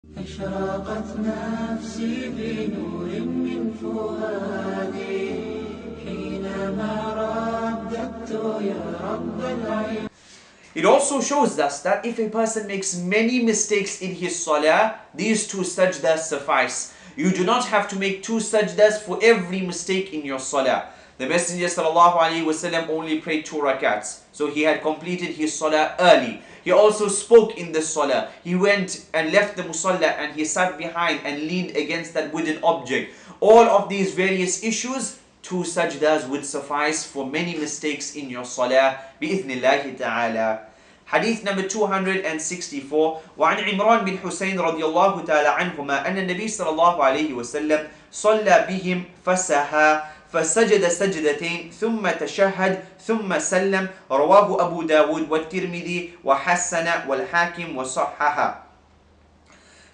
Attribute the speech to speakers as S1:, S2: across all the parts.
S1: أشرقت نفسي بنور من فؤادي حينما رددت يا رب العباد.
S2: It also shows us that if a person makes many mistakes in his salah, these two sajdas suffice. You do not have to make two sajdas for every mistake in your salah. The Messenger ﷺ only prayed 2 rakats. So he had completed his salah early. He also spoke in the salah. He went and left the musalla and he sat behind and leaned against that wooden object. All of these various issues, 2 sajdas would suffice for many mistakes in your salah. Bi-idhnillahi ta'ala. Hadith number 264. وعن عمران بن حسين رضي الله تعالى عنهما أن النبي صلى الله عليه وسلم صلى بهم فسها فسجد سجدتين ثم تشهد ثم سلم. رواه أبو داود والترمذي وحسن والحاكم وصححه.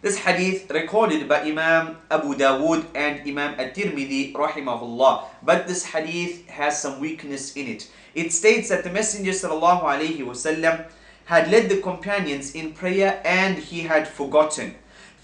S2: This hadith recorded by Imam Abu Dawood and Imam At-Tirmidhi rahimahullah. But this hadith has some weakness in it. It states that the Messenger sallallahu alayhi wasallam had led the companions in prayer and he had forgotten.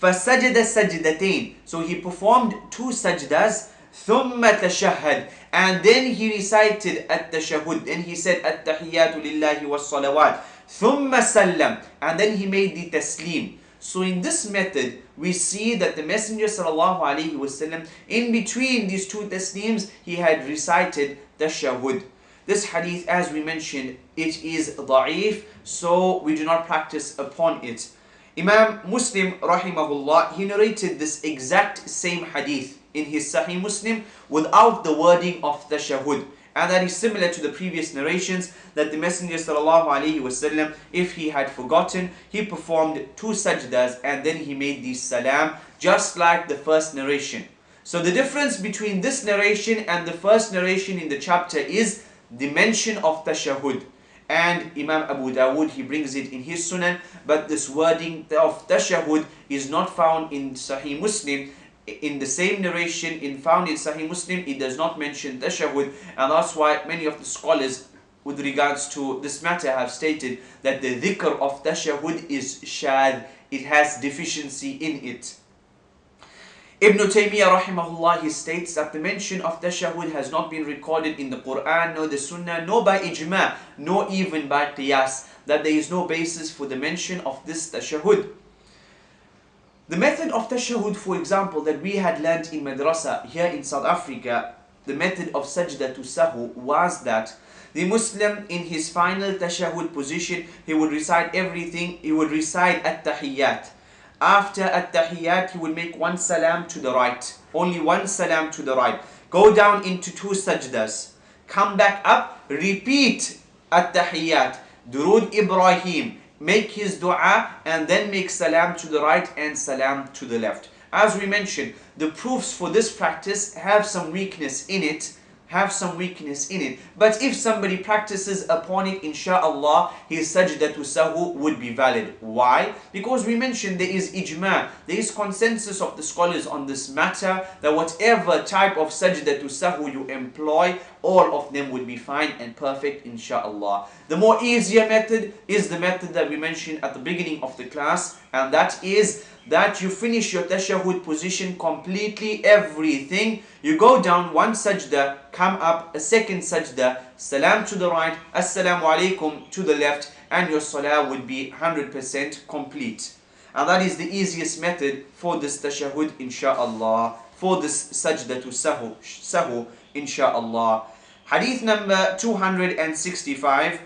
S2: فَسَجَدَ سَجْدَتَيْن. So he performed 2 sajdas. ثُمَّ تَشَهَّدْ. And then he recited at-tashahhud. Then he said at-tahiyyatu lillahi was-salawat. ثُمَّ سَلَّمْ. And then he made the taslim. So in this method, we see that the Messenger sallallahu alaihi wasallam, in between these 2 taslims, he had recited tashahhud. This hadith, as we mentioned, it is da'if, so we do not practice upon it. Imam Muslim rahimahullah, he narrated this exact same hadith in his Sahih Muslim without the wording of tashahhud. And that is similar to the previous narrations that the Messenger sallallahu alaihi wasallam, if he had forgotten, he performed 2 sajdas and then he made the salam, just like the first narration. So the difference between this narration and the first narration in the chapter is the mention of tashahhud. And Imam Abu Dawood, he brings it in his sunan, but this wording of tashahhud is not found in Sahih Muslim. In the same narration, found in Sahih Muslim, it does not mention tashahhud, and that's why many of the scholars with regards to this matter have stated that the dhikr of tashahhud is shadh, it has deficiency in it. Ibn Taymiyyah rahimahullah, he states that the mention of tashahhud has not been recorded in the Quran, nor the Sunnah, nor by ijma, nor even by qiyas, that there is no basis for the mention of this tashahhud. The method of tashahhud, for example, that we had learnt in madrasa here in South Africa, the method of sajdatu sahu was that the Muslim in his final tashahhud position, he would recite everything, he would recite at-tahiyyat. After at-tahiyyat, he would make 1 salam to the right, only 1 salam to the right, go down into 2 sajdas, come back up, repeat at-tahiyyat, Durud Ibrahim, make his dua, and then make salam to the right and salam to the left. As we mentioned, the proofs for this practice have some weakness in it, but if somebody practices upon it, inshaAllah, his sajdatu sahu would be valid. Why? Because we mentioned there is ijma, there is consensus of the scholars on this matter, that whatever type of sajdatu sahu you employ, all of them would be fine and perfect, inshaAllah. The more easier method is the method that we mentioned at the beginning of the class, and that is that you finish your tashahhud position completely, everything. You go down 1 sajda, come up a 2nd sajda, salam to the right, assalamu alaikum to the left, and your salah would be 100% complete. And that is the easiest method for this tashahhud, insha'Allah, for this sajda to sahu, insha'Allah. Hadith number 265.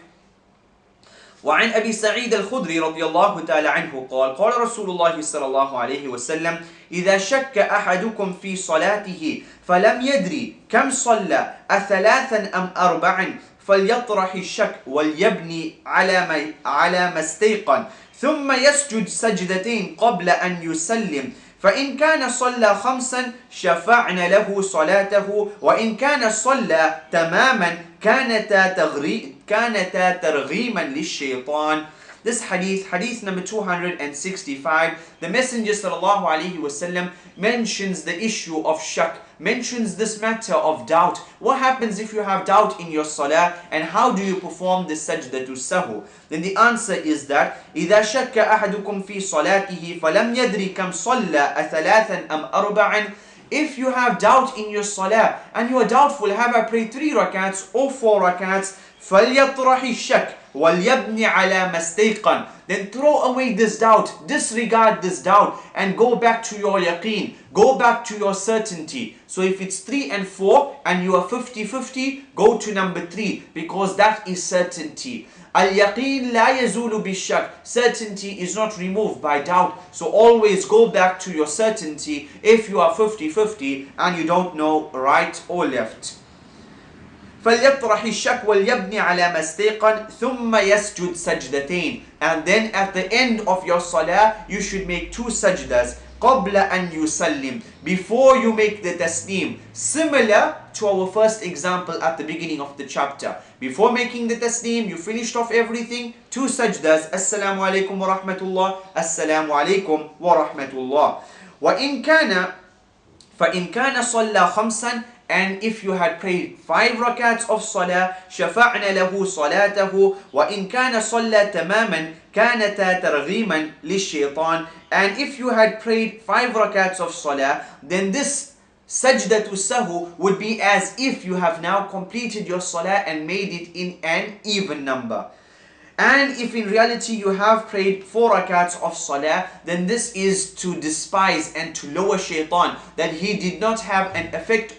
S2: وعن أبي سعيد الخدري رضي الله تعالى عنه قال قال رسول الله صلى الله عليه وسلم إذا شك أحدكم في صلاته فلم يدري كم صلى أثلاثا أم 4 فليطرح الشك وليبني على ما استيقن ثم يسجد سجدتين قبل أن يسلم فإن كان صلى 5 شفعنا له صلاته وإن كان صلى تماما كانتا ترغيما للشيطان. This hadith, hadith number 265, the Messenger sallallahu alaihi wasallam mentions the issue of shak, mentions this matter of doubt. What happens if you have doubt in your salah, and how do you perform the sajdatu sahu? Then the answer is that إذا شك أحدكم في صلاته فلم يدري كم صلى أثلاثا أم أربعا. If you have doubt in your salah and you are doubtful, have I prayed 3 rakats or 4 rakats, فليطرح الشك وَلْيَبْنِ عَلَى مَسْتَيْقًا. Then throw away this doubt, disregard this doubt, and go back to your yaqeen, go back to your certainty. So if it's 3 and 4 and you are 50-50, go to number 3, because that is certainty. Al-yaqeen la yazulu bishak. Certainty is not removed by doubt. So always go back to your certainty if you are 50-50 and you don't know right or left. فَلْيَطْرَحِ الشَّكْ وَلْيَبْنِ عَلَى مَسْتَيْقًا ثُمَّ يَسْجُدْ سَجْدَتَيْنِ. And then at the end of your salah, you should make 2 sajdas. قَبْلَ أَنْ يُسَلِّمْ. Before you make the tasneem. Similar to our first example at the beginning of the chapter. Before making the tasneem, you finished off everything. 2 sajdas. Assalamu alaikum wa rahmatullah. Assalamu alaikum wa rahmatullah. وَإِنْ كَانَ فَإِنْ كَانَ صَلَّى خَمْسًا. And if you had prayed 5 rakats of salah, شَفَعْنَ لَهُ صَلَاتَهُ وَإِنْ كَانَ صَلَّى تَمَامًا كَانَتَا تَرْغِيمًا لِلشَّيْطَانِ. And if you had prayed 5 rakats of salah, then this sajdatu sahu would be as if you have now completed your salah and made it in an even number. And if in reality you have prayed 4 rakats of salah, then this is to despise and to lower shaitan, that he did not have an effect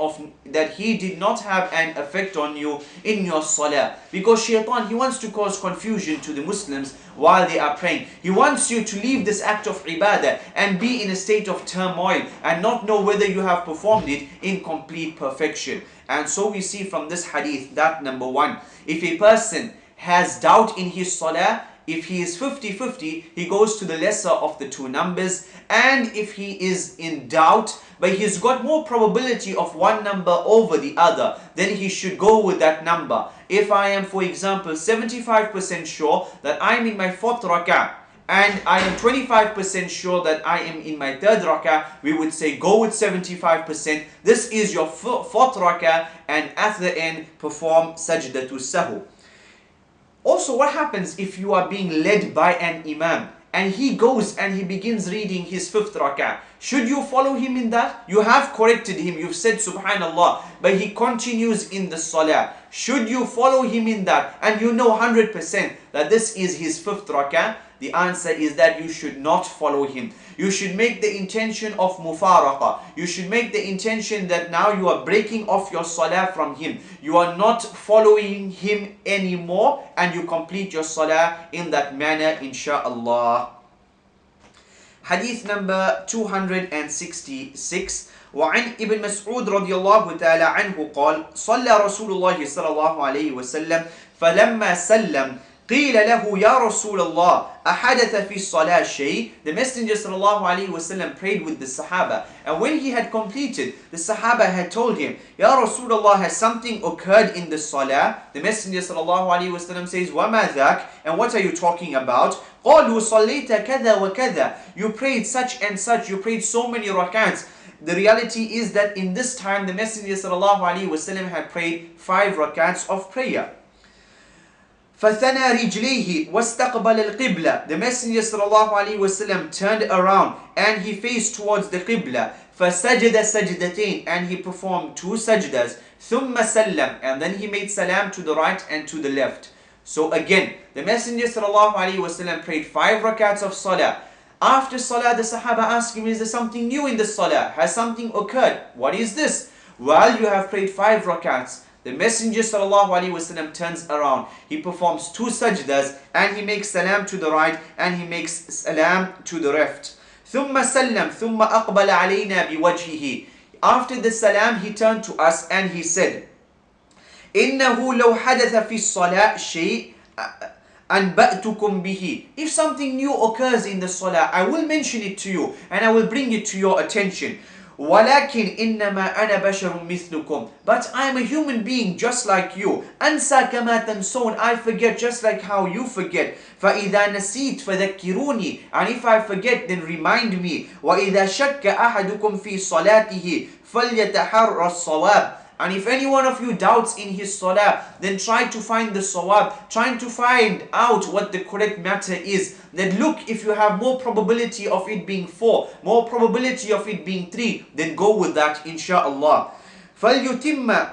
S2: on you in your salah. Because shaitan, he wants to cause confusion to the Muslims while they are praying. He wants you to leave this act of ibadah and be in a state of turmoil and not know whether you have performed it in complete perfection. And so we see from this hadith that number 1, if a person has doubt in his salah, if he is 50-50, he goes to the lesser of the 2 numbers. And if he is in doubt, but he's got more probability of one number over the other, then he should go with that number. If I am, for example, 75% sure that I am in my 4th rak'ah, and I am 25% sure that I am in my 3rd rak'ah, we would say go with 75%. This is your 4th rak'ah, and at the end perform sajdatu sahu. Also, what happens if you are being led by an imam and he goes and he begins reading his 5th rak'ah? Should you follow him in that? You have corrected him, you've said subhanallah, but he continues in the salah. Should you follow him in that and you know 100% that this is his 5th rak'ah? The answer is that you should not follow him. You should make the intention of mufaraqa. You should make the intention that now you are breaking off your salah from him. You are not following him anymore, and you complete your salah in that manner, insha'Allah. Hadith number 266. وعن ابن مسعود رضي الله تعالى عنه قال صلى رسول الله صلى الله عليه وسلم فلما سلم قيل له يا رسول الله أحدث في الصلاة شيء. The Messenger sallallahu alaihi wasallam prayed with the Sahaba, and when he had completed, the Sahaba had told him, Ya Rasulullah, has something occurred in the Salah? The Messenger sallallahu alaihi wasallam says, وَمَا ذَاكَ? And what are you talking about? قَالُوا صَلَّيْتَ كَذَا وَكَذَا. You prayed such and such, you prayed so many rakats. The reality is that in this time, the Messenger sallallahu alaihi wasallam had prayed 5 rakats of prayer. فَثَنَى رِجْلَيْهِ وَاسْتَقْبَلَ الْقِبْلَةِ. The Messenger sallallahu alaihi wasallam turned around and he faced towards the Qibla. فَسَجَدَ سَجْدَتَيْنِ. And he performed 2 sajdas. ثُمَّ سَلَّمْ. And then he made salam to the right and to the left. So again, the Messenger sallallahu alaihi wasallam prayed 5 rakats of salah. After salah, the Sahaba asked him, is there something new in the salah? Has something occurred? What is this? Well, you have prayed 5 rakats. The Messenger sallallahu alaihi wasallam turns around. He performs 2 sajdas and he makes salam to the right and he makes salam to the left. ثُمَّ سَلَّمْ ثُمَّ أَقْبَلَ عَلَيْنَا بِوَجْهِهِ. After the salam, he turned to us and he said, إِنَّهُ لَوْ حَدَثَ فِي الصَّلَاةِ شَيْءٍ أَنْبَأْتُكُمْ بِهِ. If something new occurs in the salah, I will mention it to you and I will bring it to your attention. وَلَكِنْ إِنَّمَا أَنَا بَشَرٌ مِثْلُكُمْ. But I am a human being just like you. أَنْسَى كَمَا تَنْسُونَ. I forget just like how you forget. فَإِذَا نَسِيتْ فَذَكِّرُونِي. And if I forget, then remind me. وَإِذَا شَكَّ أَحَدُكُمْ فِي صَلَاتِهِ فَلْيَتَحَرَّ الصَّوَابِ. And if any one of you doubts in his salah, then try to find the sawab, trying to find out what the correct matter is. Then look, if you have more probability of it being 4, more probability of it being 3, then go with that, inshaAllah. فَلْيُتِمَّ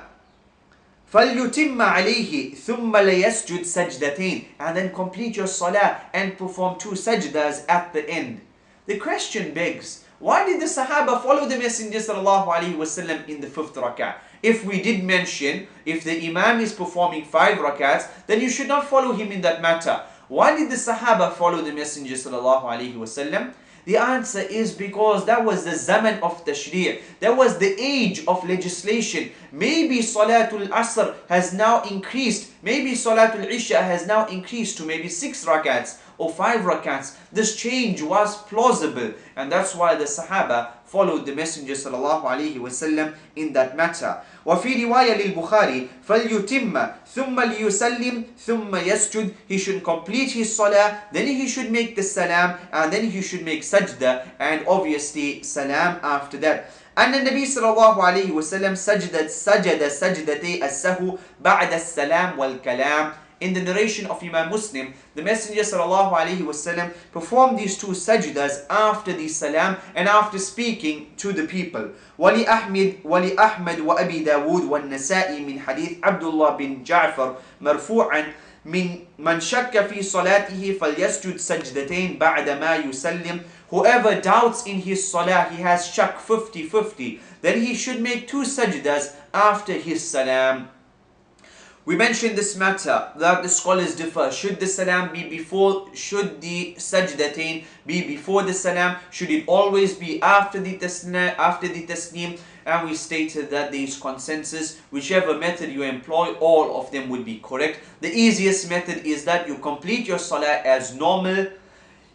S2: عَلَيْهِ ثُمَّ لَيَسْجُدْ سَجْدَتَيْنِ. And then complete your salah and perform 2 sajdas at the end. The question begs, why did the Sahaba follow the Messenger sallallahu alaihi wasallam in the 5th rak'ah? If we did mention, if the Imam is performing 5 rak'ahs, then you should not follow him in that matter. Why did the Sahaba follow the Messenger sallallahu alaihi wasallam? The answer is because that was the zaman of tashri'. That was the age of legislation. Maybe Salatul Asr has now increased. Maybe Salatul Isha has now increased to maybe 6 rak'ats or 5 rak'ats. This change was plausible, and that's why the Sahaba followed the Messenger sallallahu alaihi wasallam in that matter. وفي رواية للبخاري فليتم ثم ليسلم ثم يسجد. He should complete his salah, then he should make the salam, and then he should make sajda, and obviously salam after that. أن النبي صلى الله عليه وسلم سجد سجدتي السهو بعد السلام والكلام. In the narration of Imam Muslim, the Messenger sallallahu alaihi wasallam performed these 2 sajdas after the salam and after speaking to the people. ولأحمد وأبي داود والنسائي من حديث عبد الله بن جعفر مرفوعا من شك في صلاته فليسجد سجدتين بعد ما يسلم. Whoever doubts in his salah, he has shak 50-50, then he should make 2 sajdas after his salam. We mentioned this matter that the scholars differ. Should the salam be before? Should the sajdatain be before the salam? Should it always be after the tasneem? And we stated that there is consensus. Whichever method you employ, all of them would be correct. The easiest method is that you complete your salah as normal.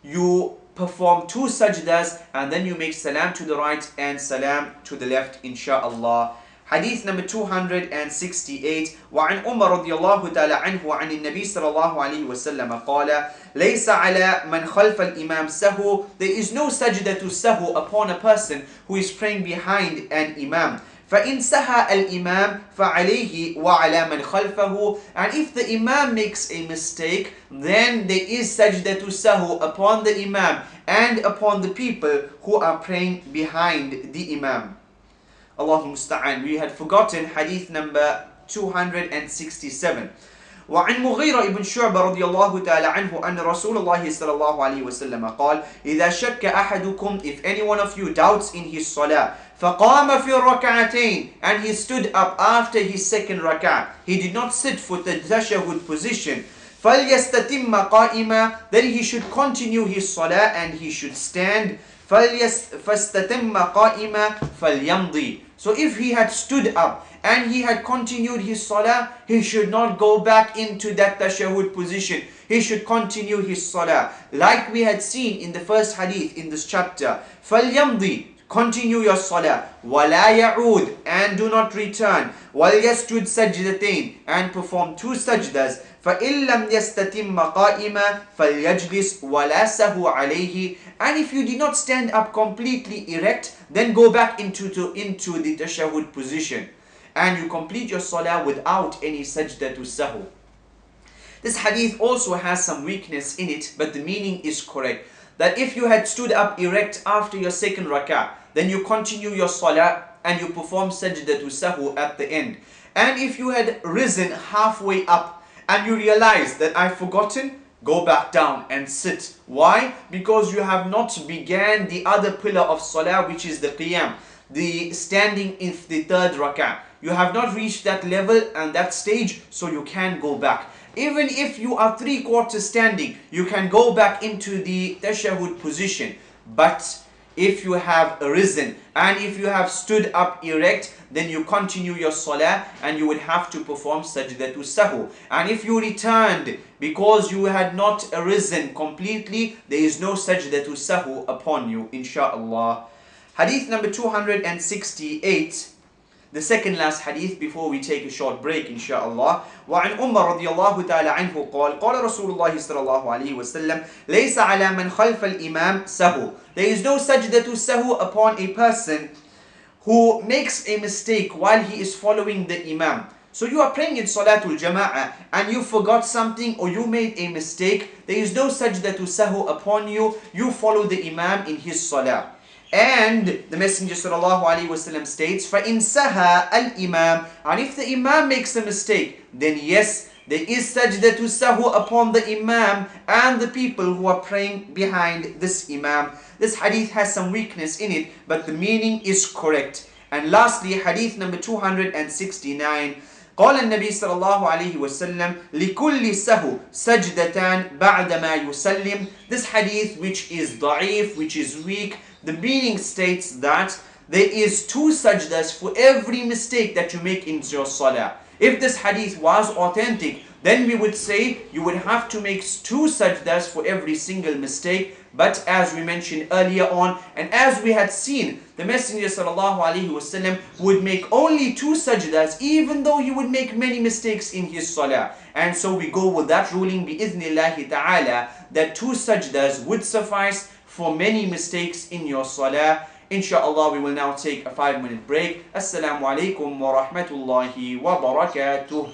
S2: You perform 2 sajdas and then you make salam to the right and salam to the left, insha'Allah. Hadith number 268. وعن عمر رضي الله تعالى عنه وعن النبي صلى الله عليه وسلم قال ليس على من خلف الإمام سهو. There is no sajda to sahu upon a person who is praying behind an imam. فإن سهى الإمام فعليه وعلى من خلفه. And if the imam makes a mistake, then there is sajda to sahu upon the imam and upon the people who are praying behind the imam. Allahu musta'an. We had forgotten hadith number 267. وعن مغيرة ابن شعبة رضي الله تعالى عنه أن رسول الله صلى الله عليه وسلم قال إذا شك أحدكم, if any one of you doubts in his salah, فقام في الركعتين, and he stood up after his 2nd rak'ah, he did not sit for the tashahhud position, فليستتم قائما, then he should continue his salah and he should stand. فاستتم قائما فليمضي. So if he had stood up and he had continued his salah, he should not go back into that tashahhud position. He should continue his salah. Like we had seen in the first hadith in this chapter. فَلْيَمْضِي, continue your salah. وَلَا يَعُودْ, and do not return. وَلْيَسْجُدْ سَجْدَتَيْنِ, and perform 2 sajdas. فَإِن لَمْ يَسْتَتِمَّ قَائِمًا فَلْيَجْلِسْ وَلَا سَهُ عَلَيْهِ. And if you did not stand up completely erect, then go back into the tashahhud position. And you complete your salah without any sajda to sahu. This hadith also has some weakness in it, but the meaning is correct. That if you had stood up erect after your 2nd rak'ah, then you continue your salah and you perform sajda to sahu at the end. And if you had risen halfway up and you realize that I've forgotten, go back down and sit. Why? Because you have not began the other pillar of salah, which is the qiyam, the standing in the 3rd rak'ah. You have not reached that level and that stage, so you can go back. Even if you are 3/4 standing, you can go back into the tashahhud position. But if you have risen and if you have stood up erect, then you continue your salah and you would have to perform sajdatu sahu. And if you returned because you had not arisen completely, there is no sajdatu sahu upon you, insha'Allah. Hadith number 268, the second last hadith before we take a short break inshallah. وعن عمر رضي الله تعالى عنه قال قال رسول الله صلى الله عليه وسلم ليس على من خلف الإمام سهو. There is no sajda to sahu upon a person who makes a mistake while he is following the imam. So you are praying in Salatul Jama'ah and you forgot something or you made a mistake. There is no sajda to sahu upon you. You follow the imam in his salah. And the Messenger sallallahu alaihi wasallam states, فَإِنْ سَهَا الْإِمَامِ, and if the imam makes a mistake, then yes, there is sajda to sahu upon the imam and the people who are praying behind this imam. This hadith has some weakness in it, but the meaning is correct. And lastly, hadith number 269. قال النبي صلى الله عليه وسلم لكل سهو سجدتان بعدما يسلم. This hadith, which is da'if, which is weak, the meaning states that there is 2 sajdas for every mistake that you make in your salah. If this hadith was authentic, then we would say you would have to make 2 sajdas for every single mistake. But as we mentioned earlier on, and as we had seen, the Messenger sallallahu alaihi wasallam would make only 2 sajdas, even though he would make many mistakes in his salah. And so we go with that ruling bi'idhnillahi ta'ala, that 2 sajdas would suffice for many mistakes in your salah. Inshallah, we will now take a 5-minute break. Assalamu alaikum wa rahmatullahi wa barakatuh.